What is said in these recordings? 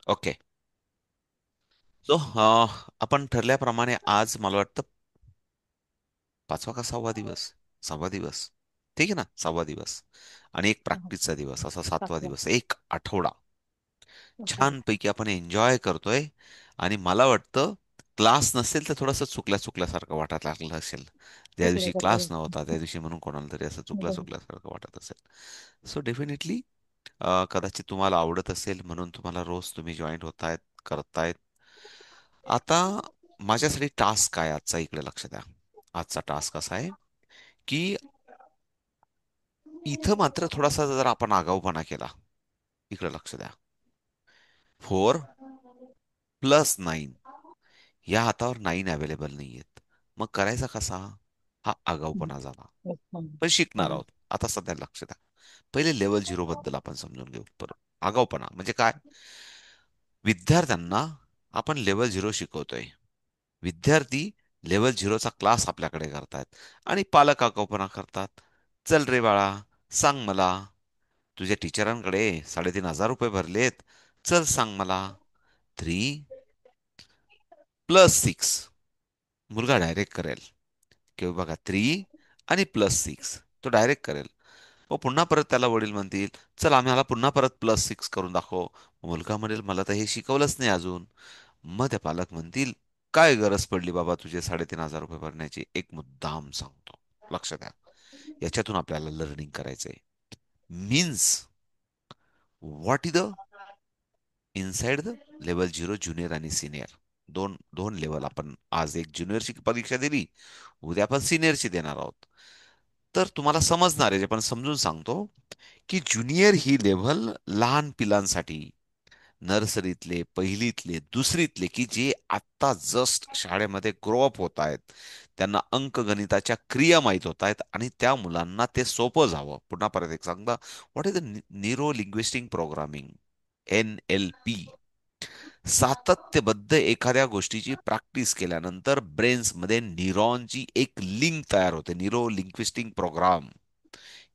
Okay. So आपण ठरल्याप्रमाणे आज मला वाटतं पाचवा का सहावा दिवस, सहावा दिवस, ठीक आहे ना, सहावा दिवस आणि एक प्रॅक्टिसचा दिवस, असा सातवा सातवा. दिवस, एक आठवडा ओके. छानपैकी आपण एन्जॉय करतोय. आणि मला वाटतं क्लास नसेल तर थोडंसं चुकल्या चुकल्यासारखं वाटत लागलं असेल. त्या दिवशी चुकल्याचा क्लास प्रयत्न. नव्हता, त्या दिवशी म्हणून कोणाला तरी असं चुकल्या बरोबर. चुकल्यासारखं वाटत असेल. सो डेफिनेटली कदाचित तुम्हाला आवडत असेल म्हणून तुम्हाला रोज तुम्ही जॉईन होतायत, करतायत. आता माझ्यासाठी टास्क काय आजचा, इकडे लक्ष द्या. आजचा टास्क असा आहे की इथं मात्र थोडासा जर आपण आगाऊपणा केला, इकडे लक्ष द्या. 4 + 9, या हातावर 9 अवेलेबल नाहीयेत. मग करायचा कसा? हा आगाऊपणा झाला. अच्छा. पण शिकणार हा. आहोत. आता सध्या लक्ष द्या. पहिले लेवल 0 बद्दल आपण समजून घेऊ. आगाऊपणा म्हणजे काय? विद्यार्थ्यांना आपण लेवल 0 शिकवतोय. विद्यार्थी लेवल 0चा क्लास आपल्याकडे करतायत आणि पालक आगाऊपणा करतात. चल रे बाळा, सांग मला, तुझ्या टीचरांकडे 3,500 रुपये भरलेत. चल सांग मला. 3 + 6. मुलगा डायरेक्ट करेल. किंवा बघा, 3 आणि +6 तो डायरेक्ट करेल. मग पुन्हा परत त्याला वडील म्हणतील, चल आम्हाला पुन्हा परत +6 करून दाखव. मुलगा म्हणेल, मला तर हे शिकवलंच नाही अजून. मग त्या पालक म्हणतील, काय गरज पडली बाबा तुझे 3,500 रुपये भरण्याची? एक मुद्दाम सांगतो, लक्ष द्या. याच्यातून आपल्याला लर्निंग करायचंय. Means what is the inside the level 0 junior आणि सिनियर. दोन दोन लेवल आपण आज एक ज्युनियरची परीक्षा दिली, उद्या आपण सिनियरची देणार आहोत. तर तुम्हाला समजणार आहे, जे पण समजून सांगतो, की ज्युनियर ही लेव्हल लहान पिलांसाठी, नर्सरीतले, पहिलीतले, दुसरीतले, की जे आत्ता जस्ट शाळेमध्ये ग्रो अप होत आहेत. त्यांना अंकगणिताच्या क्रिया माहीत होत आहेत आणि त्या मुलांना ते सोपं जावं. पुन्हा परत एक सांगता, what is the neuro linguistic programming, NLP. सातत्यबद्ध एखाद्या गोष्टीची प्रॅक्टिस केल्यानंतर ब्रेन्समध्ये न्यूरॉनची एक लिंक तयार होते, न्यूरो लिंग्विस्टिक प्रोग्राम.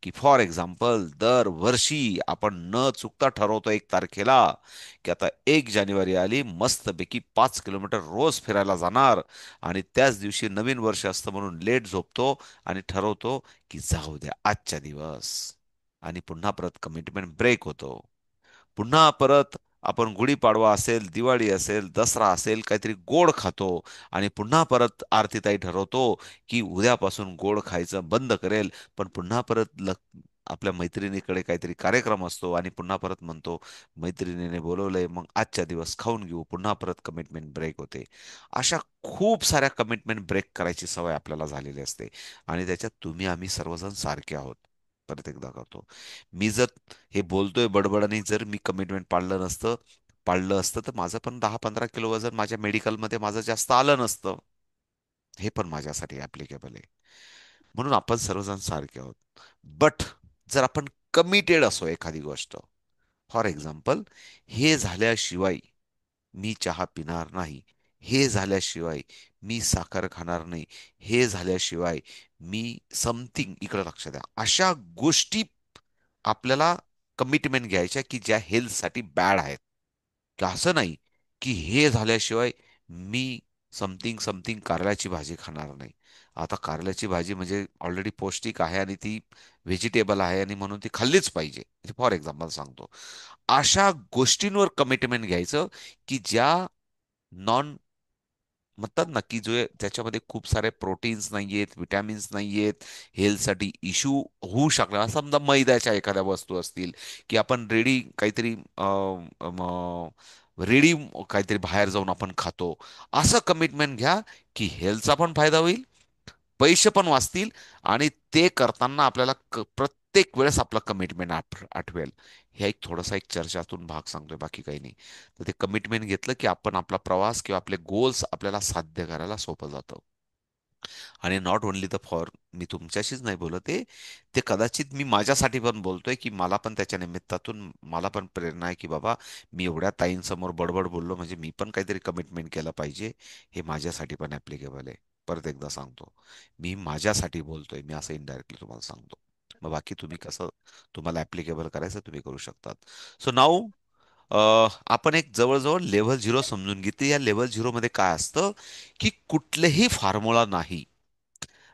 की फॉर एक्झाम्पल, दरवर्षी आपण न चुकता ठरवतो 1 तारखेला, की आता 1 जानेवारी आली, मस्तपैकी 5 किलोमीटर रोज फिरायला जाणार. आणि त्याच दिवशी नवीन वर्ष असतं म्हणून लेट झोपतो आणि ठरवतो की जाऊ द्या आजच्या दिवस. आणि पुन्हा परत कमिटमेंट ब्रेक होतो. पुन्हा परत आपण गुढीपाडवा असेल, दिवाळी असेल, दसरा असेल, काहीतरी गोड खातो. आणि पुन्हा परत आरतीताई ठरवतो की उद्यापासून गोड खायचं बंद करेल. पण पुन्हा परत आपल्या मैत्रिणीकडे काहीतरी कार्यक्रम असतो आणि पुन्हा परत म्हणतो, मैत्रिणीने बोलवलंय मग आजच्या दिवस खाऊन घेऊ. पुन्हा परत कमिटमेंट ब्रेक होते. अशा खूप साऱ्या कमिटमेंट ब्रेक करायची सवय आपल्याला झालेली असते. आणि त्याच्यात तुम्ही आम्ही सर्वजण सारखे आहोत. परत एकदा करतो, मी जर हे बोलतोय बडबडाने, जर मी कमिटमेंट पाळलं असतं तर माझं पण 10-15 किलो वजन माझ्या मेडिकलमध्ये माझं जास्त आलं नसतं. हे पण माझ्यासाठी ऍप्लिकेबल आहे. म्हणून आपण सर्वजण सारखे आहोत. बट जर आपण कमिटेड असो एखादी गोष्ट, फॉर एक्झाम्पल, हे झाल्याशिवाय मी चहा पिणार नाही, हे झाल्याशिवाय मी साखर खाणार नाही, हे झाल्याशिवाय मी समथिंग, इकडे लक्ष द्या, अशा गोष्टी आपल्याला कमिटमेंट घ्यायच्या की ज्या हेल्थसाठी बॅड आहेत. की असं नाही की हे झाल्याशिवाय मी समथिंग समथिंग कारल्याची भाजी खाणार नाही. आता कारल्याची भाजी म्हणजे ऑलरेडी पौष्टिक आहे आणि ती व्हेजिटेबल आहे आणि म्हणून ती खाल्लीच पाहिजे, फॉर एक्झाम्पल सांगतो. अशा गोष्टींवर कमिटमेंट घ्यायचं की ज्या नॉन, म्हणतात ना, की जो त्याच्यामध्ये खूप सारे प्रोटीन्स नाहीयेत, विटॅमिन्स नाहीयेत, हेल्थसाठी इश्यू होऊ शकणार. समजा मैद्याच्या एखाद्या वस्तू असतील, की आपण रेडी काहीतरी बाहेर जाऊन आपण खातो. असं कमिटमेंट घ्या की हेल्थचा पण फायदा होईल, पैसे पण वाचतील, आणि ते करताना आपल्याला प्रत्येक वेळेस आपलं कमिटमेंट आठवेल. हे एक थोडासा एक चर्चातून भाग सांगतोय, बाकी काही नाही. तर ते कमिटमेंट घेतलं की आपण आपला प्रवास किंवा आपले गोल्स आपल्याला साध्य करायला सोपं जातं. आणि नॉट ओनली द फॉर, मी तुमच्याशीच नाही बोलत आहे, ते कदाचित मी माझ्यासाठी पण बोलतोय, की मला पण त्याच्या निमित्तातून मला पण प्रेरणा आहे की बाबा, मी एवढ्या ताईंसमोर बडबड बोललो म्हणजे मी पण काहीतरी कमिटमेंट केलं पाहिजे. हे माझ्यासाठी पण ऍप्लिकेबल आहे. परत एकदा सांगतो, मी माझ्यासाठी बोलतोय, मी असं इनडायरेक्टली तुम्हाला सांगतो. मग बाकी तुम्ही कसं, तुम्हाला ऍप्लिकेबल करायचं तुम्ही करू शकतात. सो नाऊ आपण एक जवळजवळ लेव्हल झिरो समजून घेतली. या लेव्हल झिरो मध्ये काय असतं, की कुठलेही फॉर्म्युला नाही,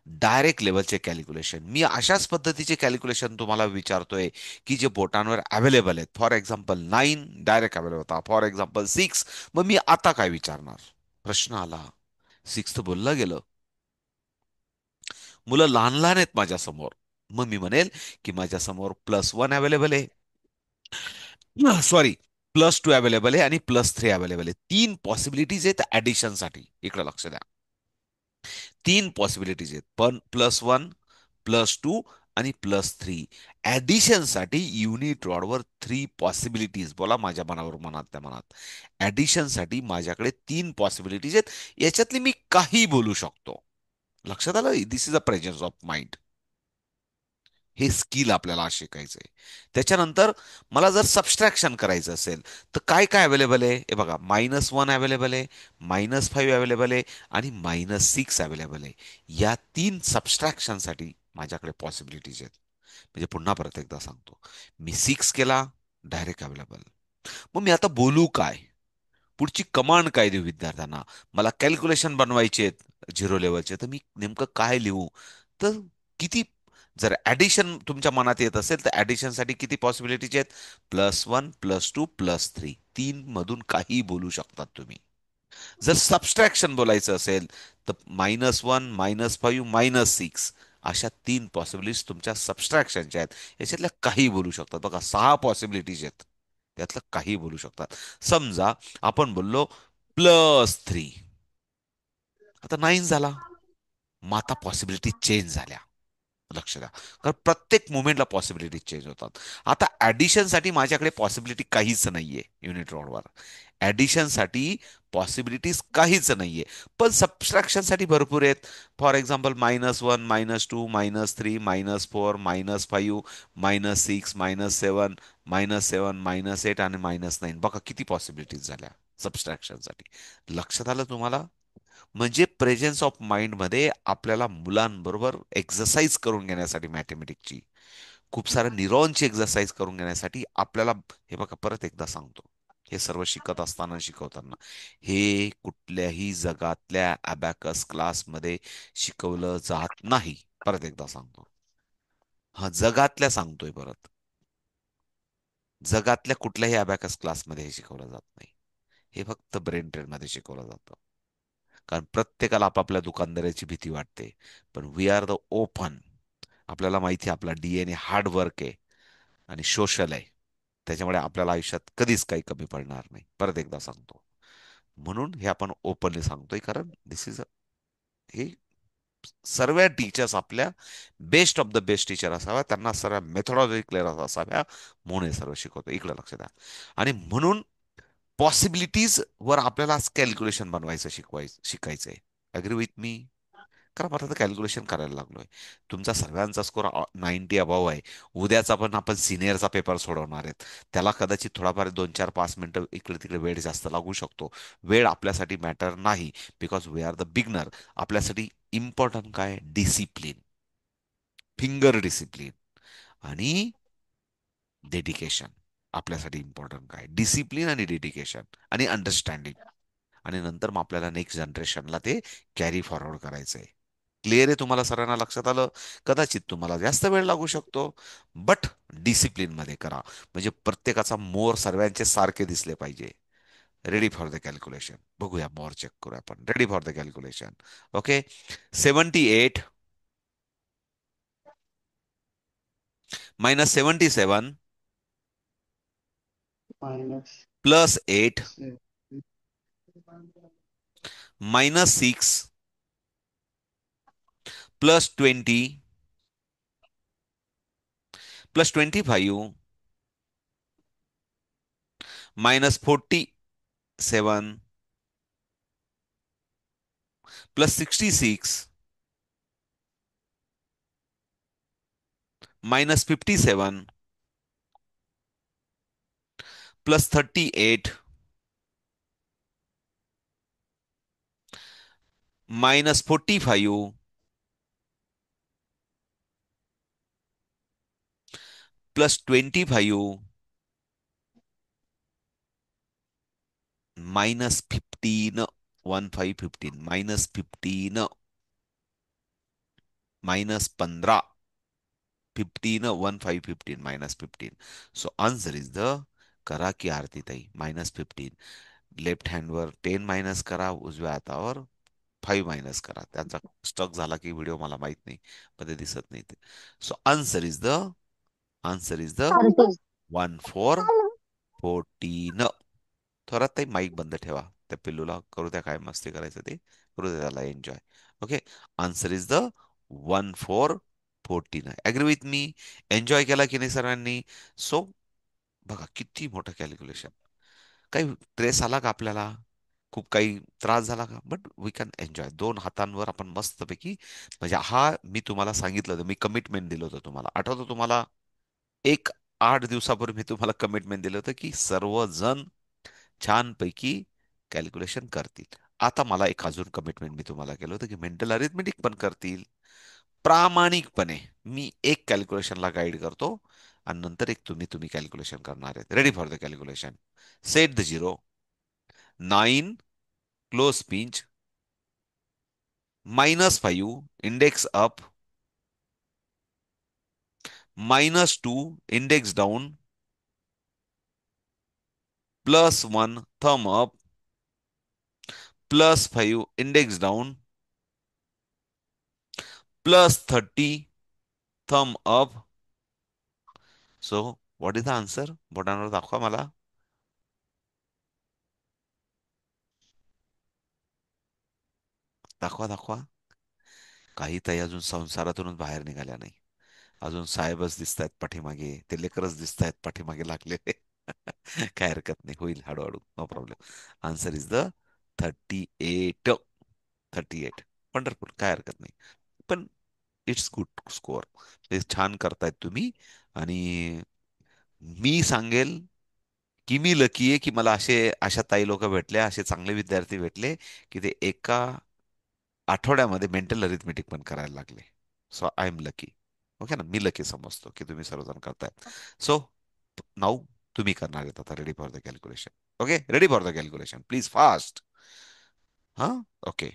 डायरेक्ट लेवलचे कॅल्क्युलेशन. मी अशाच पद्धतीचे कॅल्क्युलेशन तुम्हाला विचारतोय की जे बोटांवर अवेलेबल आहेत. फॉर एक्झाम्पल 9 डायरेक्ट अवेलेबल होता, फॉर एक्झाम्पल 6. मग मी आता काय विचारणार? प्रश्न आला. 6 बोललं गेलं. मुलं लहान लहान आहेत माझ्या समोर. मग मी म्हणेल की माझ्या समोर +1 अवेलेबल आहे, सॉरी, +2 अवेलेबल आहे आणि +3 अवेलेबल आहे. 3 पॉसिबिलिटीज आहेत ऍडिशनसाठी. इकडे लक्ष द्या. 3 पॉसिबिलिटीज आहेत, पण +1, +2 आणि +3. ऍडिशनसाठी युनिट रॉडवर 3 पॉसिबिलिटीज. बोला माझ्या मनावर, मनातल्या मनात. ऍडिशनसाठी माझ्याकडे 3 पॉसिबिलिटीज आहेत. याच्यातली मी काही बोलू शकतो. लक्षात आलं? This is a presence of mind. हे स्किल आपल्याला शिकायचंय. त्याच्यानंतर मला जर सबस्ट्रॅक्शन करायचं असेल, तर काय काय अवेलेबल आहे? हे बघा, -1 अवेलेबल आहे, -5 अवेलेबल आहे आणि -6 अवेलेबल आहे. या 3 सबस्ट्रॅक्शनसाठी माझ्याकडे पॉसिबिलिटीज आहेत. म्हणजे पुन्हा परत एकदा सांगतो. मी 6 केला, डायरेक्ट अवेलेबल. मग मी आता बोलू काय? पुढची कमांड काय देऊ विद्यार्थ्यांना? मला कॅल्क्युलेशन बनवायचे आहेत झिरो लेवलचे, तर मी नेमकं काय लिहू? तर किती, जर ऍडिशन तुमच्या मनात येत असेल तर ऍडिशनसाठी किती पॉसिबिलिटीज आहेत? +1, +2, +3. 3 मधून काही बोलू शकतात तुम्ही. जर सबस्ट्रॅक्शन बोलायचं असेल तर -1, -5, -6. अशा 3 पॉसिबिलिटीज तुमच्या सबस्ट्रॅक्शनच्या आहेत. याच्यातल्या काही बोलू शकतात. बघा, 6 पॉसिबिलिटीज आहेत. त्यातलं काही बोलू शकतात. समजा आपण बोललो +3. आता 9 झाला. मग आता पॉसिबिलिटी चेंज झाल्या. लक्ष द्या. कारण प्रत्येक मुवमेंटला पॉसिबिलिटी चेंज होतात. आता ऍडिशनसाठी माझ्याकडे पॉसिबिलिटी काहीच नाहीये युनिट रॉडवर. ऍडिशनसाठी पॉसिबिलिटीज काहीच नाहीये. पण सबट्रॅक्शनसाठी भरपूर आहेत. फॉर एक्झाम्पल -1, -2, -3, -4, -5, -6, -7, -7, -8 आणि -9. बघा किती पॉसिबिलिटीज झाल्या सबस्ट्रॅक्शनसाठी. लक्षात आलं तुम्हाला? म्हणजे प्रेझेन्स ऑफ माइंडमध्ये आपल्याला मुलांबरोबर एक्सरसाइज करून घेण्यासाठी, मॅथमॅटिक्सची खूप साऱ्या न्यूरॉनची एक्सरसाइज करून घेण्यासाठी आपल्याला, हे बघा परत एकदा सांगतो, हे सर्व शिकत असताना, शिकवताना, हे कुठल्याही जगातल्या अबॅकस क्लासमध्ये शिकवलं जात नाही. परत एकदा सांगतो. हा, जगातल्या सांगतोय परत. जगातल्या कुठल्याही अबॅकस क्लासमध्ये हे शिकवलं जात नाही. हे फक्त ब्रेन ट्रेन मध्ये शिकवलं जातं. कारण प्रत्येकाला आपापल्या दुकानदाराची भीती वाटते. पण वी आर द ओपन. आपल्याला माहिती आहे आपला डीएनए हार्ड वर्क आहे आणि सोशल आहे. त्याच्यामुळे आपल्याला आयुष्यात कधीच काही कमी पडणार नाही. परत एकदा सांगतो. म्हणून हे आपण ओपनली सांगतोय, कारण दिस इज हे सर्व टीचर्स आपल्या best of the best teacher असाव्या, त्यांना सर्व मेथॉडॉलॉजी क्लिअर असाव्या, म्हणून हे सर्व शिकवतो. इकडे लक्ष द्या. आणि म्हणून पॉसिबिलिटीज वर आपल्याला कॅल्क्युलेशन बनवायचं, शिकायचंय. Agree with me? कारण आता कॅल्क्युलेशन करायला लागलोय. तुमचा सर्वांचा स्कोर 90 अबाव आहे. उद्याचा पण आपण सिनियरचा पेपर सोडवणार आहेत. त्याला कदाचित थोडाफार 2, 4, 5 मिनिटं इकडे तिकडे वेळ जास्त लागू शकतो. वेळ आपल्यासाठी मॅटर नाही, because we are the beginner. आपल्यासाठी इम्पॉर्टंट काय? डिसिप्लिन, फिंगर डिसिप्लिन आणि डेडिकेशन. आपल्यासाठी इम्पॉर्टंट काय? डिसिप्लिन आणि डेडिकेशन आणि अंडरस्टँडिंग. आणि नंतर मग आपल्याला नेक्स्ट जनरेशनला ते कॅरी फॉरवर्ड करायचंय. क्लिअर आहे तुम्हाला सर्वांना? लक्षात आलं? कदाचित तुम्हाला जास्त वेळ लागू शकतो, बट डिसिप्लिन मध्ये करा. म्हणजे प्रत्येकाचा मोर सर्वांचे सारखे दिसले पाहिजे. Ready for the calculation. बघूया, मोर चेक करूया आपण. Ready for the calculation. Okay. 78 -77 +8 -6 +20 +25 -47 +66 -57 +38 -45 +25 -15, 15, -15, -15, 15, 15, -15. So answer is the करा की आरती ताई -15. लेफ्ट हँडवर 10 मायनस करा, उजव्या हातावर 5 मायनस करा. त्यांचा स्टक झाला की व्हिडिओ मला माहित नाही, पण ते दिसत नाही ते. So answer is the 1414. Thorat ताई माईक बंद ठेवा. त्या पिल्लूला करू द्या काय मस्ती करायचं ते करू द्या त्याला enjoy. Okay. Answer is the 1414. Agree with me? Enjoy केला की नाही सर्वांनी? सो बघा किती मोठं कॅल्क्युलेशन. काही ट्रेस आला का आपल्याला? खूप काही त्रास झाला का? But we can enjoy. दोन हातांवर आपण मस्तपैकी, म्हणजे हा मी तुम्हाला सांगितलं होतं, मी कमिटमेंट दिलं होतं तुम्हाला, आठवतं तुम्हाला? 8 दिवसापूर्वी मी तुम्हाला कमिटमेंट दिलं होतं की सर्वजण छानपैकी कॅल्क्युलेशन करतील. आता मला एक अजून कमिटमेंट मी तुम्हाला केलं होतं की मेंटल अरिथमेटिक पण करतील. प्रामाणिकपणे मी एक कॅल्क्युलेशनला गाईड करतो आणि नंतर एक तुम्ही तुम्ही कॅल्क्युलेशन करणार आहेत. Ready for the calculation. Set the zero. 9 close pinch, -5 index up, -2 index down, +1 thumb up, +5 index down, +30 thumb up. So what is the answer? बोटांवर दाखवा मला. दाखवा दाखवा. काही ताई अजून संसारातूनच बाहेर निघाल्या नाही. अजून साहेबच दिसत आहेत पाठीमागे, ते लेकरच दिसत आहेत पाठीमागे लागलेले. काय हरकत नाही, होईल हळूहळू, no problem. Answer is the 38. 38. Wonderful, काय हरकत नाही. पण इट्स गुड स्कोअर. हे छान करतायत तुम्ही. आणि मी सांगेल की मी लकी आहे की मला अशा ताई लोक भेटल्या, असे चांगले विद्यार्थी भेटले की ते एका आठवड्यामध्ये मेंटल अरिथमेटिक पण करायला लागले. So I am lucky. Okay ना, मी लकी समजतो की तुम्ही सर्वजण करतायत. सो नाऊ तुम्ही करणार आहेत आता. Ready for the calculation? Okay, ready for the calculation, please fast. हा, okay.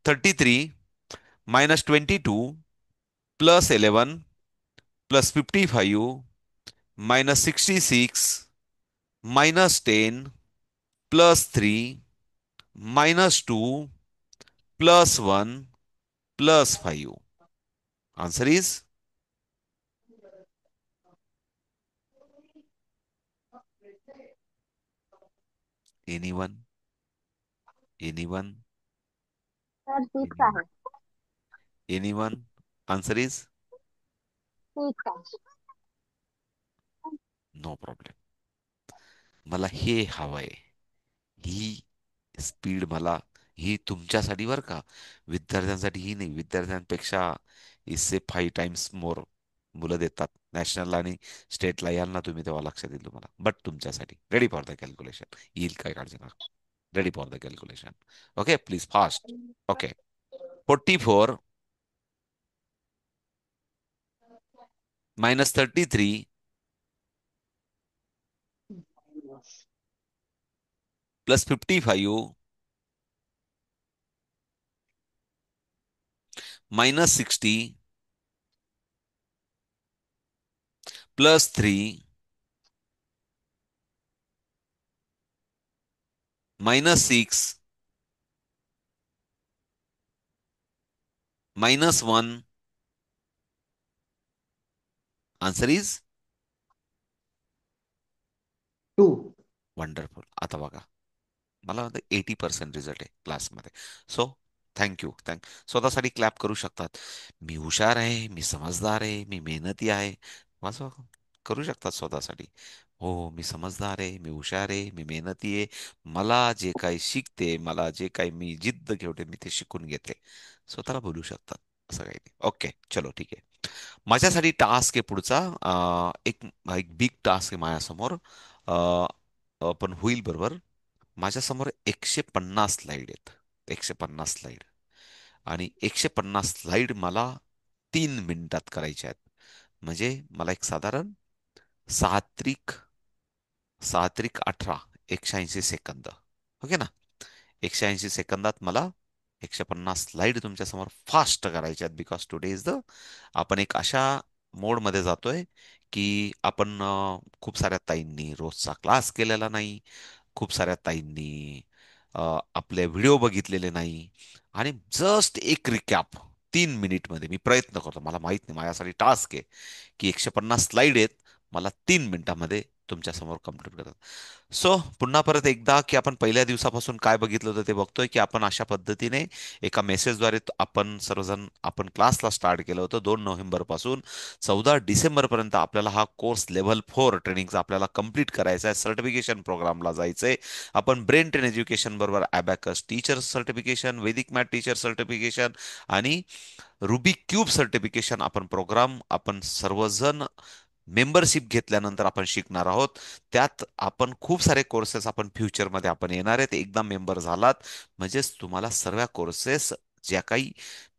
33 -22 +11 +55 -66 -10 +3 -2 +1 +5. Answer is anyone? Anyone? Sir six Anyone? आहे. Anyone? Answer is सिक्स आहे. no problem. मला हे हवंय. ही स्पीड मला, ही तुमच्यासाठी बरं का, विद्यार्थ्यांसाठी ही नाही. विद्यार्थ्यांपेक्षा इससे 5 टाइम्स मोर मुलं देतात. नॅशनलला आणि स्टेटला याल ना तुम्ही तेव्हा लक्षात येईल तुम्हाला. बट तुमच्यासाठी रेडी फॉर द कॅल्क्युलेशन येईल, काय काळजी नका. Ready for the calculation. Okay, please fast. Okay. 44 -33 +55 -60 +3 -6 -1. Answer is two. Wonderful. आता बघा, मला वाटतं 80% रिझल्ट आहे क्लासमध्ये. सो थँक स्वतःसाठी क्लॅप करू शकतात. मी हुशार आहे, मी समजदार आहे, मी मेहनती आहे. माझं करू शकतात स्वतःसाठी. हो, मी समजदार आहे, मी हुशार आहे, मी मेहनती आहे. मला जे काही शिकते, मला जे काही मी जिद्द घेवते, मी ते शिकून घेते. स्वतःला बोलू शकतात. असं काही नाही. ओके, चलो ठीक आहे. माझ्यासाठी टास्क आहे पुढचा. एक एक बिग टास्क आहे माझ्यासमोर. पण होईल बरोबर. माझ्यासमोर 150 स्लाईड आहेत. 150 स्लाईड. आणि 150 स्लाईड मला 3 मिनिटात करायच्या आहेत. म्हणजे मला एक साधारण 6 त्रिक 6 त्रिक 18, 180 सेकंद. ओके ना. 180 सेकंदात मला 150 स्लाईड तुमच्या समोर फास्ट करायच्या आहेत, बिकॉज टुडे इज द, आपण एक अशा मोडमध्ये जातोय की आपण खूप साऱ्या ताईंनी रोजचा क्लास केलेला नाही, खूप साऱ्या ताईंनी आपले व्हिडिओ बघितलेले नाही, आणि जस्ट एक रिकॅप 3 मिनिटमध्ये मी प्रयत्न करतो. मला माहित नाही, माझ्यासाठी टास्क आहे की 150 स्लाईड आहेत, मला 3 मिनिटामध्ये तुमच्या समोर कम्प्लीट करतात. सो पुन्हा परत एकदा की आपण पहिल्या दिवसापासून काय बघितलं होतं ते बघतोय, की आपण अशा पद्धतीने एका मेसेजद्वारे आपण सर्वजण आपण क्लासला स्टार्ट केलं होतं. 2 नोव्हेंबर पासून 14 डिसेंबर पर्यंत आपल्याला हा कोर्स लेव्हल 4 ट्रेनिंगचा आपल्याला कंप्लीट करायचा आहे. सर्टिफिकेशन प्रोग्रामला जायचंय. आपण ब्रेन ट्रेन एज्युकेशन बरोबर अबॅकस टीचर सर्टिफिकेशन, वैदिक मॅथ टीचर सर्टिफिकेशन आणि रुबिक क्यूब सर्टिफिकेशन आपण प्रोग्राम आपण सर्वजण मेंबरशिप घेतल्यानंतर आपण शिकणार आहोत. त्यात आपण खूप सारे कोर्सेस आपण फ्युचरमध्ये आपण येणार आहेत. एकदा मेंबर झालात म्हणजेच तुम्हाला सर्व कोर्सेस ज्या काही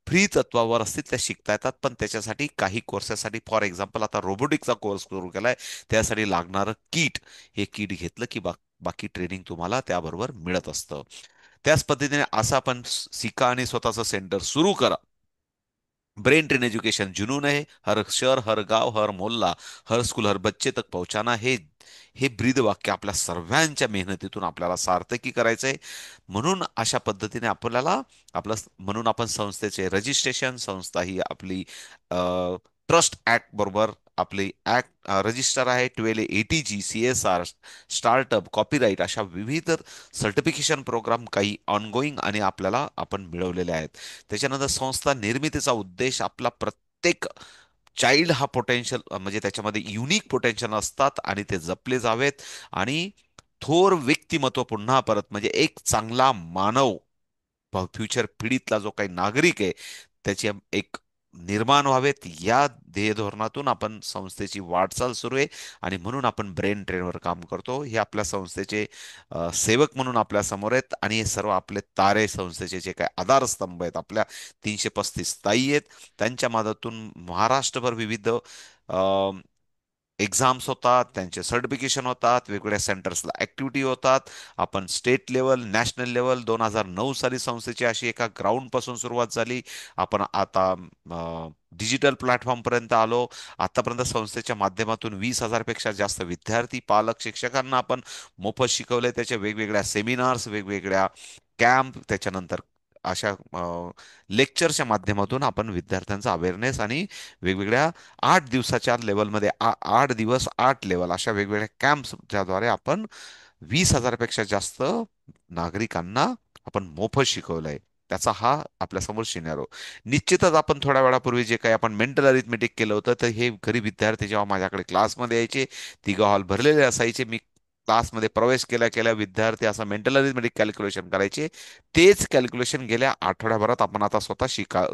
फ्री तत्वावर असतील त्या शिकता येतात. पण त्याच्यासाठी काही कोर्सेससाठी, फॉर एक्झाम्पल आता रोबोटिकचा कोर्स सुरू केलाय, त्यासाठी लागणारं किट, हे किट घेतलं की बाकी ट्रेनिंग तुम्हाला त्याबरोबर मिळत असतं. त्याच पद्धतीने असं आपण शिका आणि स्वतःचं सेंटर सुरू करा. ब्रेन ट्रेन एजुकेशन जुनून है, हर शहर, हर गाव, हर मोहल्ला, हर स्कूल, हर बच्चे तक पहुंचाना, हे हे ब्रीद वाक्य आपल्या सर्वांच्या मेहनतीतून आपल्याला सार्थकी करायचंय. म्हणून अशा पद्धतीने आपल्याला आपलं, म्हणून आपण संस्थेचे रजिस्ट्रेशन, संस्था ही आपली ट्रस्ट ऍक्ट बरोबर आपली ऍक्ट रजिस्टर आहे, 1280G, CSR, स्टार्टअप, कॉपीराईट, अशा विविध सर्टिफिकेशन प्रोग्राम काही ऑनगोईंग आणि आपल्याला आपण मिळवलेले आहेत. त्याच्यानंतर संस्था निर्मितीचा उद्देश आपला प्रत्येक चाइल्ड हा पोटेन्शियल, म्हणजे त्याच्यामध्ये युनिक पोटेन्शियल असतात आणि ते जपले जावेत. आणि थोर व्यक्तिमत्व पुन्हा परत म्हणजे एक चांगला मानव, फ्युचर पिढीतला जो काही नागरिक आहे त्याचे एक निर्माण व्हावेत, या ध्येय धोरणातून आपण संस्थेची वाटचाल सुरू आहे. आणि म्हणून आपण ब्रेन ट्रेनवर काम करतो. हे आपल्या संस्थेचे सेवक म्हणून आपल्या समोर आहेत, आणि हे सर्व आपले तारे, संस्थेचे जे काही आधारस्तंभ आहेत, आपल्या 335 ताई आहेत, त्यांच्या मदतून महाराष्ट्रभर विविध एक्झाम्स होतात, त्यांचे सर्टिफिकेशन होतात, वेगवेगळ्या सेंटर्सला ऍक्टिव्हिटी होतात. आपण स्टेट लेवल, नॅशनल लेवल, 2009 साली संस्थेची अशी एका ग्राउंड पासून सुरुवात झाली. आपण आता डिजिटल प्लॅटफॉर्म पर्यंत आलो. आतापर्यंत संस्थेच्या माध्यमातून 20,000 पेक्षा जास्त विद्यार्थी, पालक, शिक्षकांना आपण मोफत शिकवले. त्याच्या वेगवेगळ्या सेमिनार्स, वेगवेगळ्या कॅम्प, त्याच्यानंतर अशा लेक्चरच्या माध्यमातून आपण विद्यार्थ्यांचा अवेअरनेस आणि वेगवेगळ्या 8 दिवसाच्या लेवलमध्ये 8 दिवस 8 लेवल अशा वेगवेगळ्या कॅम्प्सच्याद्वारे आपण 20,000 पेक्षा जास्त नागरिकांना आपण मोफत शिकवलंय. त्याचा हा आपल्यासमोर सिनेरिओ. निश्चितच आपण थोड्या वेळापूर्वी जे काही आपण मेंटल अरिथमेटिक केलं होतं, तर हे गरीब विद्यार्थी जेव्हा माझ्याकडे क्लासमध्ये यायचे, 3 हॉल भरलेले असायचे, मी क्लासमध्ये प्रवेश केल्या केल्या विद्यार्थी असं मेंटल अरिथमेटिक कॅल्क्युलेशन करायचे. तेच कॅल्क्युलेशन गेल्या आठवड्याभरात आपण आता स्वतः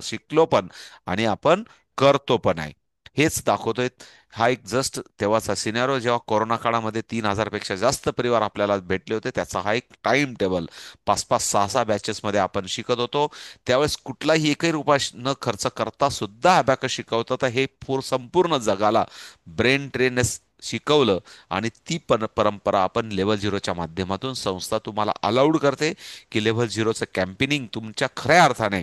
शिकलो पण, आणि आपण करतो पण आहे. हेच दाखवतोय. हा एक जस्ट तेव्हाचा सिनेरिओ, जेव्हा कोरोना काळामध्ये 3,000 पेक्षा जास्त परिवार आपल्याला भेटले होते, त्याचा हा एक टाइम टेबल. 5-5, 6-6 बॅचेसमध्ये आपण शिकत होतो. त्यावेळेस कुठलाही एकही रुपया न खर्च करता सुद्धा अबॅकस शिकवतं. तर हे संपूर्ण जगाला ब्रेन ट्रेन शिकवलं. आणि ती पण परंपरा आपण लेव्हल 0च्या माध्यमातून संस्था तुम्हाला अलाउड करते, की लेव्हल 0चं कॅम्पेनिंग तुमच्या खऱ्या अर्थाने,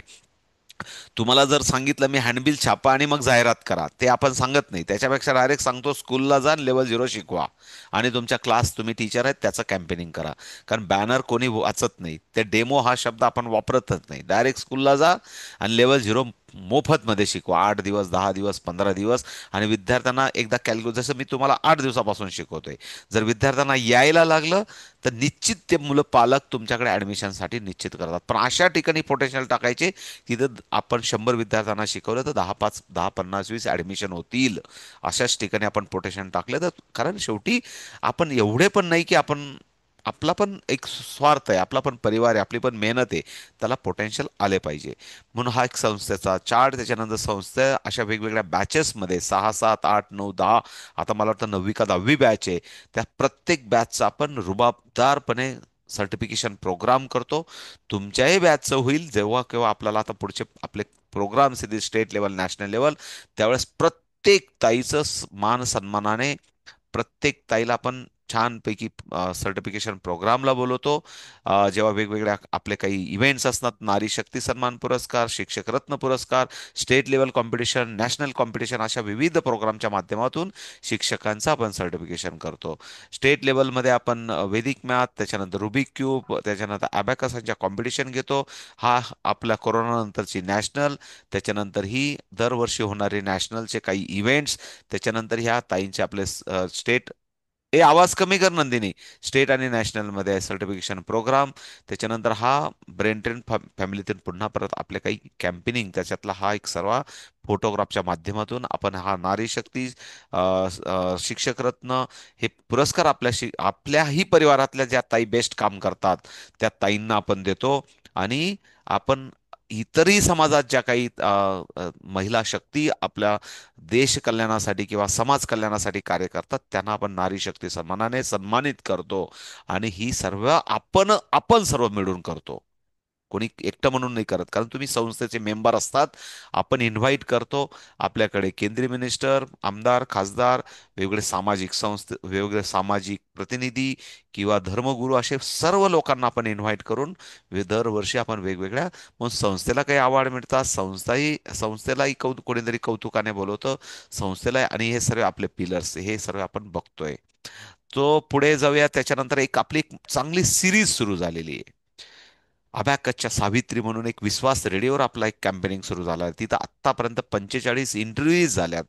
तुम्हाला जर सांगितलं मी हँडबिल छापा आणि मग जाहिरात करा, ते आपण सांगत नाही. त्याच्यापेक्षा डायरेक्ट सांगतो स्कूलला जा, लेवल 0 शिकवा, आणि तुमच्या क्लास तुम्ही टीचर आहेत त्याचं कॅम्पेनिंग करा. कारण बॅनर कोणी वाचत नाही, ते डेमो हा शब्द आपण वापरतच नाही. डायरेक्ट स्कूलला जा आणि लेवल 0 मोफतमध्ये शिकवा. 8 दिवस, 10 दिवस, 15 दिवस. आणि विद्यार्थ्यांना एकदा जसं मी तुम्हाला 8 दिवसापासून शिकवतोय, जर विद्यार्थ्यांना यायला लागलं तर निश्चित ते मुलं, पालक तुमच्याकडे ऍडमिशनसाठी निश्चित करतात. पण अशा ठिकाणी पोटेन्शियल टाकायचे तिथं आपण 100 विद्यार्थ्यांना शिकवलं तर 10-5, 10-50-20 ऍडमिशन होतील. अशाच ठिकाणी आपण पोटेन्शियल टाकले तर, कारण शेवटी आपण एवढे पण नाही की आपण, आपला पण एक स्वार्थ आहे, आपला पण परिवार आहे, आपली पण मेहनत आहे, त्याला पोटेन्शियल आले पाहिजे. म्हणून हा एक संस्थेचा चार्ट. त्याच्यानंतर संस्था अशा वेगवेगळ्या बॅचेसमध्ये 6, 7, 8, 9, 10, आता मला वाटतं 9वी का 10वी बॅच आहे, त्या प्रत्येक बॅचचा आपण रुबाबदारपणे सर्टिफिकेशन प्रोग्राम करतो. तुमच्याही बॅचचं होईल जेव्हा केव्हा आपल्याला आता पुढचे आपले प्रोग्राम्स येतील, स्टेट लेवल, नॅशनल लेवल, त्यावेळेस प्रत्येक ताईचं मान सन्मानाने प्रत्येक ताईला आपण छानपैकी सर्टिफिकेशन प्रोग्रामला बोलवतो. जेव्हा वेगवेगळ्या आपले काही इव्हेंट्स असतात, नारी शक्ती सन्मान पुरस्कार, शिक्षक रत्न पुरस्कार, state level competition, national competition, अशा विविध प्रोग्रामच्या माध्यमातून शिक्षकांचं आपण सर्टिफिकेशन करतो. स्टेट लेवलमध्ये आपण वेदिक मॅथ, त्याच्यानंतर रुबिक क्यूब, त्याच्यानंतर अबॅकस कॉम्पिटिशन घेतो. हा आपल्या कोरोनानंतरची नॅशनल, त्याच्यानंतर ही दरवर्षी होणारे नॅशनलचे काही इव्हेंट्स, त्याच्यानंतर ह्या ताईंचे आपले स्टेट, हे आवाज कमी कर नंदिनी, स्टेट आणि नॅशनल मध्ये सर्टिफिकेशन प्रोग्राम. त्याच्यानंतर हा ब्रेन ट्रेन फॅमिलीतून पुन्हा परत आपले काही कॅम्पेनिंग, त्याच्यातला हा एक सर्व फोटोग्राफच्या माध्यमातून आपण हा नारी शक्ती शिक्षक रत्न हे पुरस्कार आपल्याही परिवारातल्या ज्या ताई बेस्ट काम करतात त्या ताईंना आपण देतो. आणि आपण इतरही समाजात ज्या काही महिला शक्ती आपल्या देश कल्याणासाठी किंवा समाज कल्याणासाठी कार्य करतात त्यांना आपण नारी शक्ती सन्मानाने सन्मानित करतो. आणि ही सर्व आपण आपण सर्व मिळून करतो. कोणी एकटं म्हणून नाही करत, कारण तुम्ही संस्थेचे मेंबर असतात. आपण इन्व्हाइट करतो. आपल्याकडे केंद्रीय मिनिस्टर, आमदार, खासदार, वेगवेगळे सामाजिक प्रतिनिधी किंवा धर्मगुरू, असे सर्व लोकांना आपण इन्व्हाइट करून दरवर्षी आपण वेगवेगळ्या, मग संस्थेला काही अवॉर्ड मिळतात, संस्थेलाही कोणीतरी कौतुकाने बोलवतं संस्थेला. आणि हे सर्व आपले पिलर्स, हे सर्व आपण बघतोय. तो पुढे जाऊया. त्याच्यानंतर आपली एक चांगली सिरीज सुरू झालेली आहे. अबॅकसच्या सावित्री म्हणून एक विश्वास रेडिओवर आपला एक कॅम्पेनिंग सुरू झाला आहे. तिथं आत्तापर्यंत 45 इंटरव्ह्यूज झाल्यात.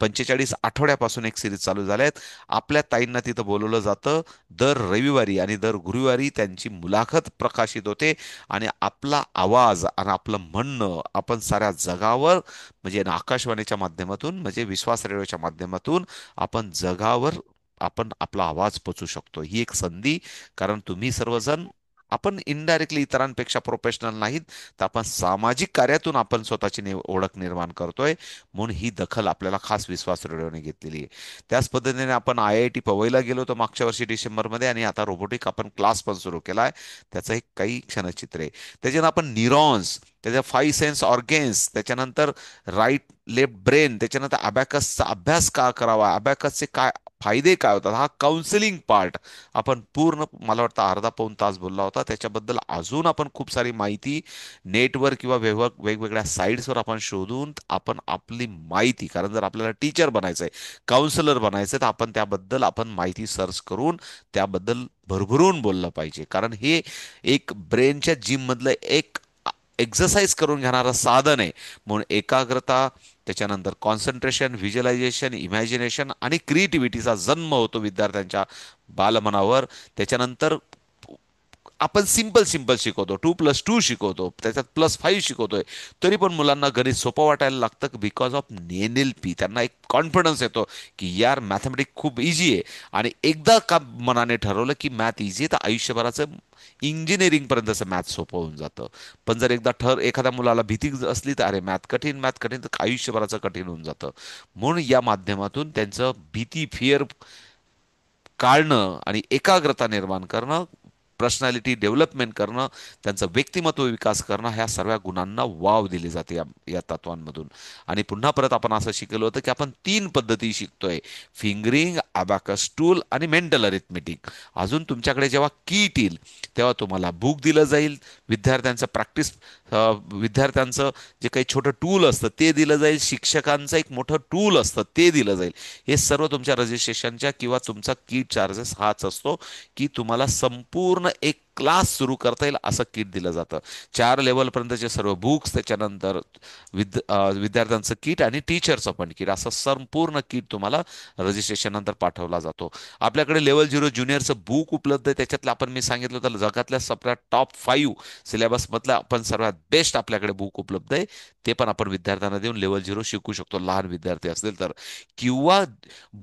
45 आठवड्यापासून एक सिरीज चालू झाल्यात. आपल्या ताईंना तिथं बोलवलं जातं. दर रविवारी आणि दर गुरुवारी त्यांची मुलाखत प्रकाशित होते. आणि आपला आवाज आणि आपलं म्हणणं आपण साऱ्या जगावर, म्हणजे आकाशवाणीच्या माध्यमातून, म्हणजे विश्वास रेडिओच्या माध्यमातून आपण जगावर आपण आपला आवाज पोचू शकतो. ही एक संधी. कारण तुम्ही सर्वजण, आपण इनडायरेक्टली इतरांपेक्षा प्रोफेशनल नाहीत, तर आपण सामाजिक कार्यातून आपण स्वतःची ओळख निर्माण करतोय. म्हणून ही दखल आपल्याला खास विश्वास रेडिओने घेतलेली आहे. त्याच पद्धतीने आपण IIT पवईला गेलो होतो मागच्या वर्षी डिसेंबरमध्ये, आणि आता रोबोटिक आपण क्लास पण सुरू केलाय. त्याचं एक काही क्षणचित्र आहे. त्याच्यानं आपण न्यूरॉन्स, त्याच्या 5 सेन्स ऑर्गेन्स, त्याच्यानंतर राईट लेफ्ट ब्रेन, त्याच्यानंतर अबॅकसचा अभ्यास का करावा, अबॅकसचे काय फायदे काय होतात, हा काउन्सिलिंग पार्ट आपण पूर्ण, मला वाटतं अर्धा पाऊण तास बोलला होता. त्याच्याबद्दल अजून आपण खूप सारी माहिती नेटवर किंवा वेगवेगळ्या साईट्सवर आपण शोधून आपण आपली माहिती, कारण जर आपल्याला टीचर बनायचंय, काउन्सिलर बनायचंय, तर आपण त्याबद्दल आपण माहिती सर्च करून त्याबद्दल भरभरून बोललं पाहिजे. कारण हे एक ब्रेनच्या जिम मधलं एक एक्सरसाइज करून घेणारं साधन आहे. म्हणून एकाग्रता, त्याच्यानंतर कॉन्सन्ट्रेशन, व्हिज्युअलायझेशन, इमॅजिनेशन आणि क्रिएटिव्हिटीचा जन्म होतो विद्यार्थ्यांच्या बालमनावर. त्याच्यानंतर आपण सिंपल सिंपल शिकवतो, 2+2 शिकवतो, त्याच्यात +5 शिकवतोय, तरी पण मुलांना गणित सोपं वाटायला लागतं. बिकॉज ऑफ NLP त्यांना एक कॉन्फिडन्स येतो की यार मॅथमॅटिक्स खूप इझी आहे. आणि एकदा का मनाने ठरवलं की मॅथ इझी आहे, तर आयुष्यभराचं इंजिनिअरिंग पर्यंतचं मॅथ सोपं होऊन जातं. पण जर एकदा एखाद्या मुलाला भीती असली तर अरे मॅथ कठीण, तर आयुष्यभराचं कठीण होऊन जातं. म्हणून या माध्यमातून त्यांचं भीती, फिअर काढणं आणि एकाग्रता निर्माण करणं, पर्सनॅलिटी डेव्हलपमेंट करणं, त्यांचं व्यक्तिमत्व विकास करणं, ह्या सर्व गुणांना वाव दिली जाते या तत्वांमधून. आणि पुन्हा परत आपण असं शिकलो होतं की आपण 3 पद्धती शिकतोय: फिंगरिंग, अबॅकस टूल आणि मेंटल अरिथमेटिक. अजून तुमच्याकडे जेव्हा किट येईल तेव्हा तुम्हाला बुक दिलं जाईल, विद्यार्थ्यांचं प्रॅक्टिस, विद्यार्थ्यांचं जे काही छोटं टूल असतं ते दिलं जाईल, शिक्षकांचं एक मोठं टूल असतं ते दिलं जाईल. हे सर्व तुमच्या रजिस्ट्रेशनच्या किंवा तुमचा किट चार्जेस हाच असतो, की तुम्हाला संपूर्ण एक क्लास सुरू करता येईल असं किट दिलं जातं. 4 लेवलपर्यंतचे सर्व बुक्स, त्याच्यानंतर विद्यार्थ्यांचं किट आणि टीचरचं पण किट, असं संपूर्ण किट तुम्हाला रजिस्ट्रेशन नंतर पाठवला जातो. आपल्याकडे लेवल 0 ज्युनियरचं बुक उपलब्ध आहे. त्याच्यातलं आपण, मी सांगितलं तर जगातल्या सगळ्यात टॉप 5 सिलेबस मधलं आपण सर्वात बेस्ट आपल्याकडे बुक उपलब्ध आहे. ते पण आपण विद्यार्थ्यांना देऊन लेवल 0 शिकू शकतो, लहान विद्यार्थी असतील तर. किंवा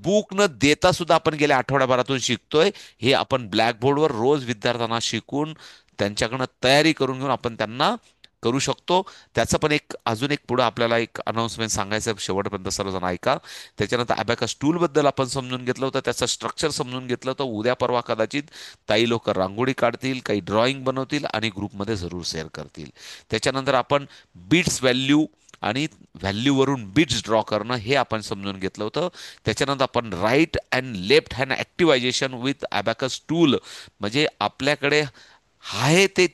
बुक न देता सुद्धा आपण गेल्या आठवड्याभरातून शिकतोय, हे आपण ब्लॅकबोर्डवर रोज विद्यार्थ्यांना शिकून त्यांच्याकडनं तयारी करून घेऊन आपण त्यांना करू शकतो. त्याचं पण एक अजून एक पुढं आपल्याला एक अनाउन्समेंट सांगायचं शेवटपर्यंत सर्वजण ऐका. त्याच्यानंतर अबॅकस टूल बद्दल आपण समजून घेतलं होतं, त्याचं स्ट्रक्चर समजून घेतलं होतं. उद्या परवा कदाचित काही लोक रांगोळी काढतील, काही ड्रॉइंग बनवतील आणि ग्रुपमध्ये जरूर शेअर करतील. त्याच्यानंतर आपण बिट्स व्हॅल्यू आणि व्हॅल्यूवरून बिट्स ड्रॉ करणं हे आपण समजून घेतलं होतं. त्याच्यानंतर आपण right and left hand activisation with abacus tool, म्हणजे आपल्याकडे आहे ते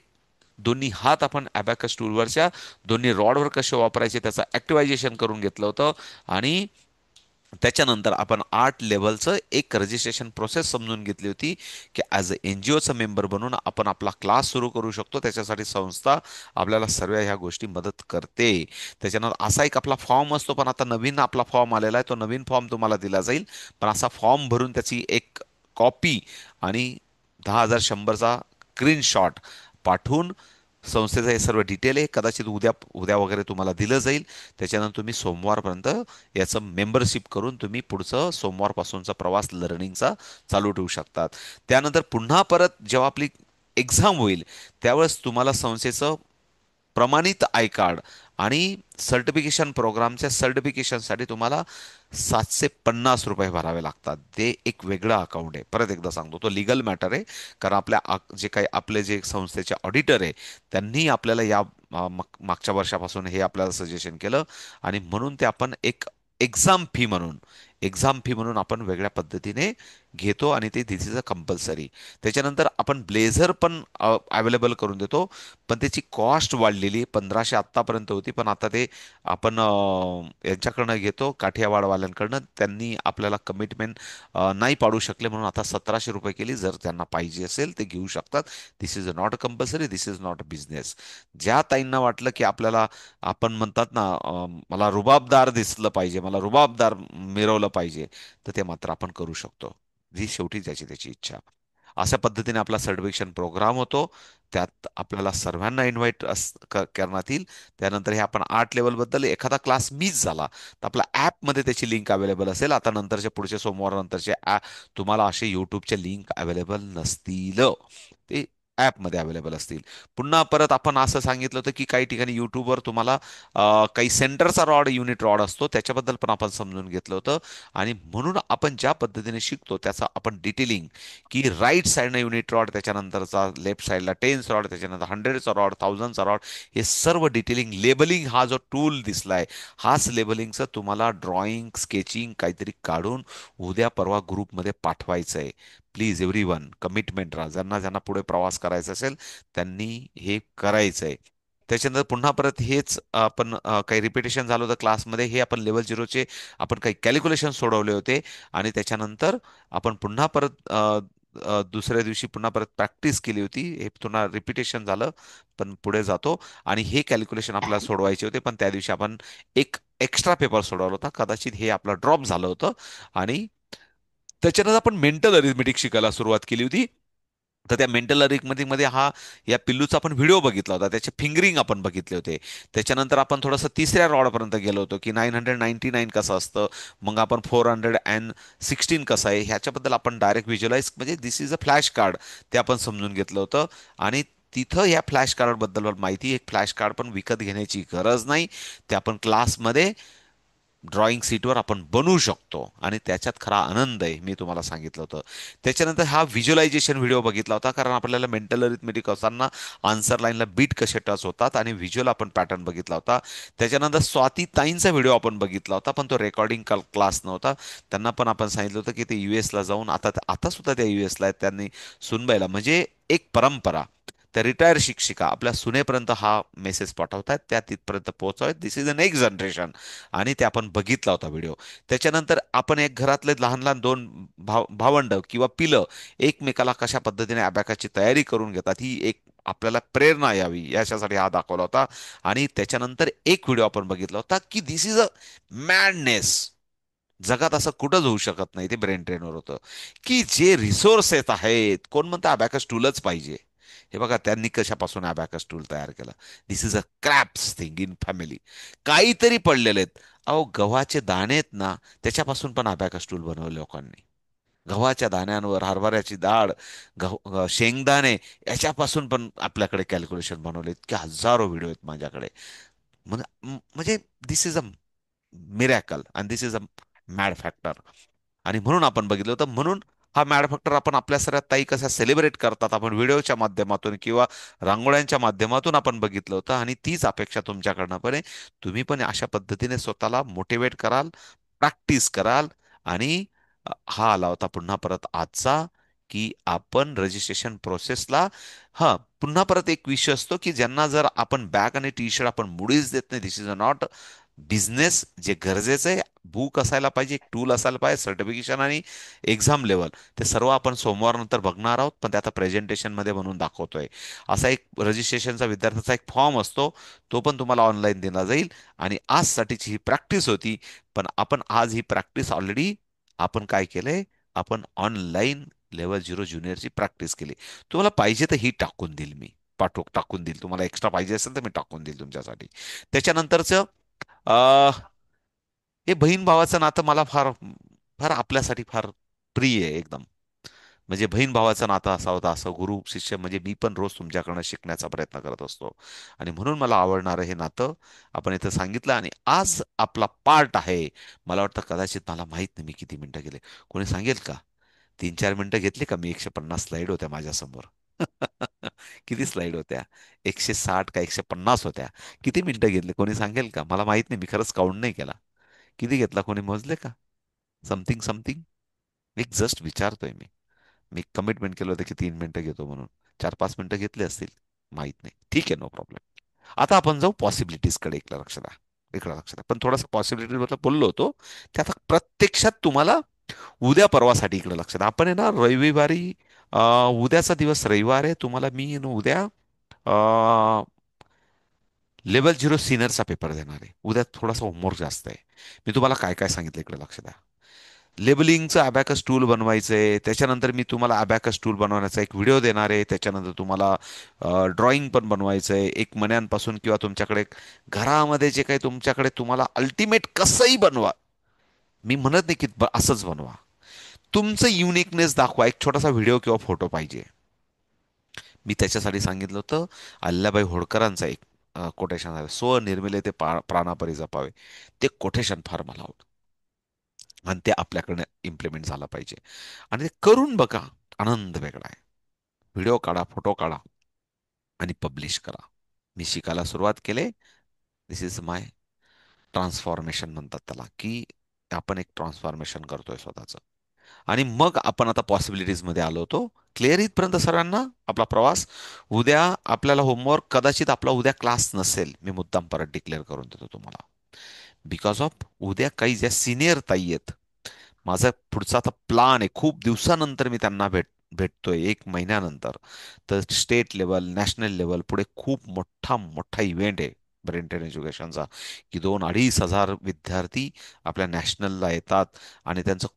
दोन्ही हात आपण अबॅकस टूलवरच्या दोन्ही रॉडवर कसे वापरायचे त्याचं ॲक्टिव्हायझेशन करून घेतलं होतं. आणि त्याच्यानंतर आपण 8 लेवलचं एक रजिस्ट्रेशन प्रोसेस समजून घेतली होती, की ॲज अ एन जी ओचं मेंबर बनून आपण आपला क्लास सुरू करू शकतो. त्याच्यासाठी संस्था आपल्याला सर्व ह्या गोष्टी मदत करते. त्याच्यानंतर असा एक आपला फॉर्म असतो, पण आता नवीन आपला फॉर्म आलेला आहे, तो नवीन फॉर्म तुम्हाला दिला जाईल. पण असा फॉर्म भरून त्याची एक कॉपी आणि 10,100चा स्क्रीनशॉट पाठवून संस्थेचं हे सर्व डिटेल आहे, कदाचित उद्या उद्या वगैरे तुम्हाला दिलं जाईल. त्याच्यानंतर तुम्ही सोमवारपर्यंत याचं मेंबरशिप करून तुम्ही पुढचं सोमवारपासूनचा प्रवास लर्निंगचा चालू ठेवू शकतात. त्यानंतर पुन्हा परत जेव्हा आपली एक्झाम होईल त्यावेळेस तुम्हाला संस्थेचं प्रमाणित आय कार्ड आणि सर्टिफिकेशन प्रोग्रामच्या सर्टिफिकेशनसाठी तुम्हाला ₹750 भरावे लागतात. ते एक वेगळं अकाउंट आहे. परत एकदा सांगतो, तो लिगल मॅटर आहे. कारण जे काही आपले जे संस्थेचे ऑडिटर आहे त्यांनी आपल्याला या मागच्या वर्षापासून हे आपल्याला सजेशन केलं आणि म्हणून ते आपण एक एक्झाम फी म्हणून एक्झाम फी म्हणून आपण वेगळ्या पद्धतीने घेतो आणि ते दिस इज अ कंपल्सरी. त्याच्यानंतर आपण ब्लेझर पण अवेलेबल करून देतो, पण त्याची कॉस्ट वाढलेली 1500 आत्तापर्यंत होती, पण आता ते आपण यांच्याकडनं घेतो काठियावाडवाल्यांकडनं. त्यांनी आपल्याला कमिटमेंट नाही पाडू शकले म्हणून आता ₹1700 केली. जर त्यांना पाहिजे असेल ते घेऊ शकतात. This is not a compulsory, this is not a business. ज्या ताईंना वाटलं की आपल्याला आपण म्हणतात ना मला रुबाबदार दिसलं पाहिजे, मला रुबाबदार मिरवलं पाहिजे, तर ते मात्र आपण करू शकतो. जी शेवटी ज्याची त्याची इच्छा. अशा पद्धतीने आपला सर्टिफिकेशन प्रोग्राम होतो. त्यात आपल्याला सर्वांना इन्व्हाइट करण्यात येईल. त्यानंतर हे आपण 8 लेवलबद्दल एखादा क्लास मिस झाला तर आपल्या ॲपमध्ये त्याची लिंक अवेलेबल असेल. आता नंतरचे पुढचे सोमवार नंतरचे तुम्हाला असे यूट्यूबचे लिंक अवेलेबल नसतील, ते ॲपमध्ये अवेलेबल असतील. पुन्हा परत आपण असं सांगितलं होतं की काही ठिकाणी यूट्यूबवर तुम्हाला काही सेंटरचा रॉड युनिट रॉड असतो त्याच्याबद्दल पण आपण समजून घेतलं होतं. आणि म्हणून आपण ज्या पद्धतीने शिकतो त्याचा आपण डिटेलिंग, की राईट साईडनं युनिट रॉड, त्याच्यानंतरचा लेफ्ट साईडला टेन्स रॉड, त्याच्यानंतर 100चा रॉड, 1000चा रॉड, हे सर्व डिटेलिंग लेबलिंग हा जो टूल दिसलाय हाच लेबलिंगचं तुम्हाला ड्रॉइंग स्केचिंग काहीतरी काढून उद्या परवा ग्रुपमध्ये पाठवायचं आहे. प्लीज एव्हरीवन कमिटमेंट राहा. ज्यांना ज्यांना पुढे प्रवास करायचा असेल त्यांनी हे करायचं आहे. त्याच्यानंतर पुन्हा परत हेच आपण काही रिपिटेशन झालं होतं क्लासमध्ये. हे आपण लेवल झिरोचे आपण काही कॅल्क्युलेशन सोडवले होते आणि त्याच्यानंतर आपण पुन्हा परत दुसऱ्या दिवशी पुन्हा परत प्रॅक्टिस केली होती. हे पुन्हा रिपिटेशन झालं, पण पुढे जातो. आणि हे कॅल्क्युलेशन आपल्याला सोडवायचे होते, पण त्या दिवशी आपण एक एक्स्ट्रा पेपर सोडवला होता. कदाचित हे आपलं ड्रॉप झालं होतं. आणि त्याच्यानंतर आपण मेंटल अरिथमेटिक शिकायला सुरुवात केली होती. तर त्या मेंटल अरिथमेटिकमध्ये या पिल्लूचा आपण व्हिडिओ बघितला होता, त्याचे फिंगरिंग आपण बघितले होते. त्याच्यानंतर आपण थोडंसं तिसऱ्या रॉडपर्यंत गेलो होतो, की 999 कसं असतं, मग आपण 416 कसं आहे ह्याच्याबद्दल आपण डायरेक्ट व्हिज्युअलाइज, म्हणजे this is a flash card, ते आपण समजून घेतलं होतं. आणि तिथं या फ्लॅश कार्डबद्दल माहिती, एक फ्लॅश कार्ड पण विकत घेण्याची गरज नाही, ते आपण क्लासमध्ये ड्रॉइंग सीटवर आपण बनवू शकतो आणि त्याच्यात खरा आनंद आहे, मी तुम्हाला सांगितलं होतं. त्याच्यानंतर हा व्हिज्युअलायझेशन व्हिडिओ बघितला होता, कारण आपल्याला मेंटल अरिथमेटिक असताना आन्सर लाईनला बीट कसे टच होतात आणि व्हिज्युअल आपण पॅटर्न बघितला होता. त्याच्यानंतर स्वाती ताईंचा व्हिडिओ आपण बघितला होता, पण तो रेकॉर्डिंग क्लास नव्हता. त्यांना पण आपण सांगितलं होतं की ते यूएसला जाऊन आता आता सुद्धा त्या यूएसला आहेत. त्यांनी सुनबाईला, म्हणजे एक परंपरा, त्या रिटायर शिक्षिका आपल्या सुनेपर्यंत हा मेसेज पाठवतात, त्या तिथपर्यंत पोहोचवायत. दिस इज अ नेक्स्ट जनरेशन. आणि ते आपण बघितला होता व्हिडिओ. त्याच्यानंतर आपण एक घरातले लहान लहान दोन भावंड किंवा पिलं एकमेकाला कशा पद्धतीने अबॅकसची तयारी करून घेतात, ही एक आपल्याला प्रेरणा यावी याच्यासाठी हा दाखवला होता. आणि त्याच्यानंतर एक व्हिडिओ आपण बघितला होता, की दिस इज अ मॅडनेस. जगात असं कुठंच होऊ शकत नाही, ते ब्रेन ट्रेनवर होतं. की जे रिसोर्स येत आहेत, कोण म्हणतं अबॅकस टूलच पाहिजे. हे बघा त्यांनी कशापासून अबॅकस टूल तयार केला. This is a craps thing in family. काहीतरी पडलेले आहेत. अहो गव्हाचे दाणे आहेत ना, त्याच्यापासून पण अबॅकस टूल बनवले लोकांनी. गव्हाच्या दाण्यांवर हरभऱ्याची डाळ, शेंगदाणे याच्यापासून पण आपल्याकडे कॅल्क्युलेशन बनवले. इतके हजारो व्हिडिओ आहेत माझ्याकडे. म्हणजे this is a miracle and this is a mad factor. आणि म्हणून आपण बघितलं होतं. म्हणून हा मॅड फॅक्टर आपण आपल्या सगळ्या ताई कशा सेलिब्रेट करतात आपण व्हिडिओच्या माध्यमातून किंवा रांगोळ्यांच्या माध्यमातून आपण बघितलं होतं. आणि तीच अपेक्षा तुमच्याकडनं पण आहे. तुम्ही पण अशा पद्धतीने स्वतःला मोटिवेट कराल, प्रॅक्टिस कराल. आणि हा आला होता पुन्हा परत आजचा, की आपण रजिस्ट्रेशन प्रोसेसला, हा पुन्हा परत एक विषय असतो की ज्यांना जर आपण बॅग आणि टी शर्ट आपण मुळीच देत नाही, दिस इज अ नॉट बिझनेस. जे गरजेचं आहे, बुक असायला पाहिजे, एक टूल असायला पाहिजे, सर्टिफिकेशन आणि एक्झाम लेवल, ते सर्व आपण सोमवार नंतर बघणार आहोत. पण ते आता प्रेझेंटेशन मध्ये बनवून दाखवतोय. असा एक रजिस्ट्रेशनचा विद्यार्थ्याचा एक फॉर्म असतो, तो पण तुम्हाला ऑनलाईन दिला जाईल. आणि आजसाठीची ही प्रॅक्टिस होती. पण आपण आज ही प्रॅक्टिस ऑलरेडी आपण काय केलंय, आपण ऑनलाईन लेवल 0 ज्युनियरची प्रॅक्टिस केली. तुम्हाला पाहिजे तर ही टाकून देईल मी, टाकून देईल. तुम्हाला एक्स्ट्रा पाहिजे असेल तर मी टाकून देईल तुमच्यासाठी. त्याच्यानंतरचं हे बहीण भावाचं नातं मला फार फार आपल्यासाठी फार प्रिय आहे एकदम. म्हणजे बहीण भावाचं नातं असा होता, असं गुरु शिष्य, म्हणजे मी पण रोज तुमच्याकडनं शिकण्याचा प्रयत्न करत असतो. आणि म्हणून मला आवडणारं हे नातं आपण इथं सांगितलं. आणि आज आपला पार्ट आहे. मला वाटतं कदाचित, मला माहित नाही मी किती मिनिटं गेले. कोणी सांगेल का? 3-4 मिनिटं घेतली का मी? 150 स्लाईड होत्या माझ्यासमोर. किती स्लाईड होत्या? 160 का 150 होत्या? किती मिनिटं घेतली कोणी सांगेल का? मला माहित नाही, मी खरंच काउंट नाही केला. किती घेतला कोणी मोजले का? Something something. एक जस्ट विचारतोय मी. मी कमिटमेंट केलं होतं की 3 मिनिटं घेतो म्हणून. 4-5 मिनिटं घेतले असतील. माहित नाही. ठीक आहे, नो प्रॉब्लेम. आता आपण जाऊ पॉसिबिलिटीज कडे. इकडे लक्ष द्या. इकडे लक्ष द्या. पण थोडासा पॉसिबिलिटीज बद्दल बोललो होतो. ते आता प्रत्यक्षात तुम्हाला उद्या परवासाठी इकडे लक्ष द्या. आपण आहे ना रविवारी, उद्याचा दिवस रविवार आहे. तुम्हाला मी आहे ना उद्या लेवल 0 सिनियरचा पेपर देणार आहे. उद्या थोडासा होमवर्क जास्त आहे. मी तुम्हाला काय काय सांगितलं इकडे लक्ष द्या. लेबलिंगचं अबॅकस टूल बनवायचं आहे. त्याच्यानंतर मी तुम्हाला अबॅकस टूल बनवण्याचा एक व्हिडिओ देणार आहे. त्याच्यानंतर तुम्हाला ड्रॉइंग पण बनवायचं आहे. एक मण्यांपासून किंवा तुमच्याकडे घरामध्ये जे काही तुमच्याकडे, तुम्हाला अल्टिमेट कसंही बनवा. मी म्हणत नाही की असंच बनवा. तुमचं युनिकनेस दाखवा. एक छोटासा व्हिडिओ किंवा फोटो पाहिजे. मी त्याच्यासाठी सांगितलं होतं अल्लाबाई होळकरांचा एक कोटेशन आहे, स्वनिर्मिले ते प्राणापरी जपावे. ते कोटेशन फार मला आवडतं. आणि ते आपल्याकडनं इम्प्लिमेंट झालं पाहिजे. आणि ते करून बघा, आनंद वेगळा आहे. व्हिडिओ काढा, फोटो काढा आणि पब्लिश करा. मी शिकायला सुरुवात केले. दिस इज माय ट्रान्सफॉर्मेशन म्हणतात त्याला, की आपण एक ट्रान्सफॉर्मेशन करतोय स्वतःचं. आणि मग आपण आता पॉसिबिलिटीज मध्ये आलो होतो. क्लिअर इथपर्यंत सर्वांना आपला प्रवास. उद्या आपल्याला होमवर्क, कदाचित आपला उद्या क्लास नसेल. मी मुद्दाम परत डिक्लेअर करून देतो तुम्हाला. बिकॉज ऑफ उद्या काही ज्या सिनियर ताई आहेत, माझा पुढचा आता प्लान आहे. खूप दिवसानंतर मी त्यांना भेटतोय, 1 महिन्यानंतर. तर स्टेट लेवल, नॅशनल लेवल पुढे खूप मोठा मोठा इव्हेंट आहे ब्रेन एज्युकेशनचा, की 2-2.5 हजार विद्यार्थी आपल्या नॅशनलला येतात. आणि त्यांचं